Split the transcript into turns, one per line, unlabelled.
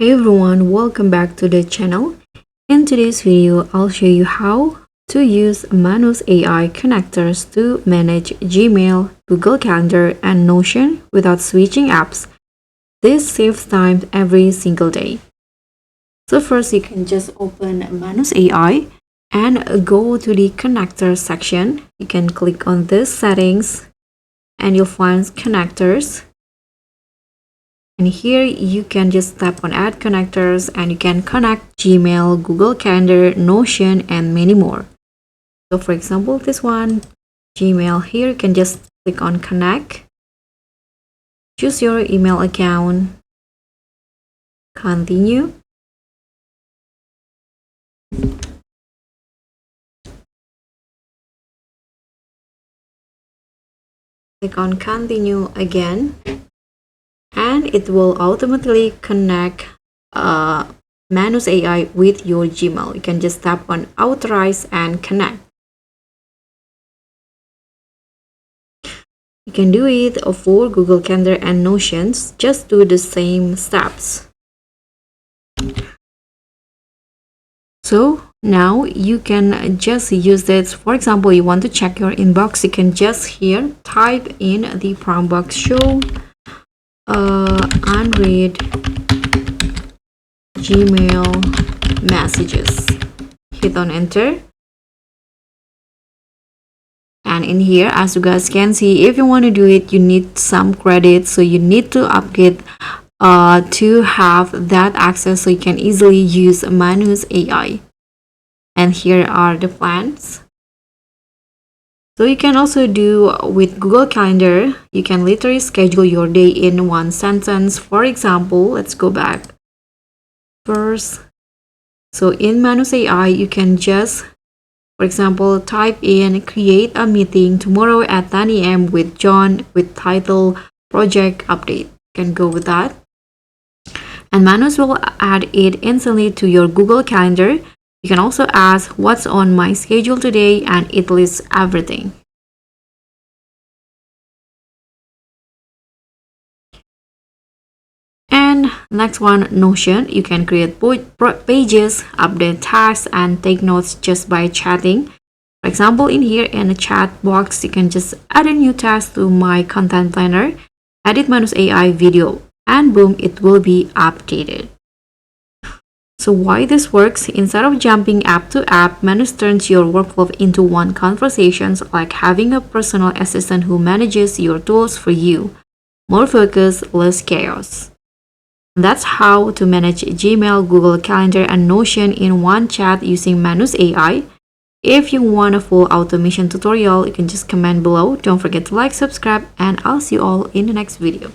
Hey everyone, welcome back to the channel. In today's video, I'll show you how to use Manus AI connectors to manage Gmail, Google Calendar, and Notion without switching apps. This saves time every single day. So first, you can just open Manus AI and go to the connector section. You can click on this settings and you'll find connectors. And here you can just tap on add connectors and you can connect Gmail, Google Calendar, Notion, and many more. So for example, this one, Gmail, here you can just click on connect, choose your email account, continue. Click on continue again. And it will automatically connect Manus AI with your Gmail. You can just tap on authorize and connect. You can do it for Google Calendar and Notions. Just do the same steps. So now you can just use this. For example, you want to check your inbox. You can just here type in the prompt box show unread Gmail messages. Hit on enter. And in here, as you guys can see, if you want to do it, you need some credit. So you need to upgrade to have that access so you can easily use Manus AI. And here are the plans. So you can also do with Google Calendar. You can literally schedule your day in one sentence. For example, let's go back first. So in Manus AI, you can just, for example, type in create a meeting tomorrow at 10 a.m. with John with title project update. You can go with that. And Manus will add it instantly to your Google Calendar. You can also ask what's on my schedule today and it lists everything. And next one, Notion. You can create pages, update tasks, and take notes just by chatting. For example, in here in the chat box, you can just add a new task to my content planner, edit Manus AI video, and boom, it will be updated. So why this works, instead of jumping app to app, Manus turns your workflow into one conversation, like having a personal assistant who manages your tools for you. More focus, less chaos. That's how to manage Gmail, Google Calendar, and Notion in one chat using Manus AI. If you want a full automation tutorial, you can just comment below. Don't forget to like, subscribe, and I'll see you all in the next video.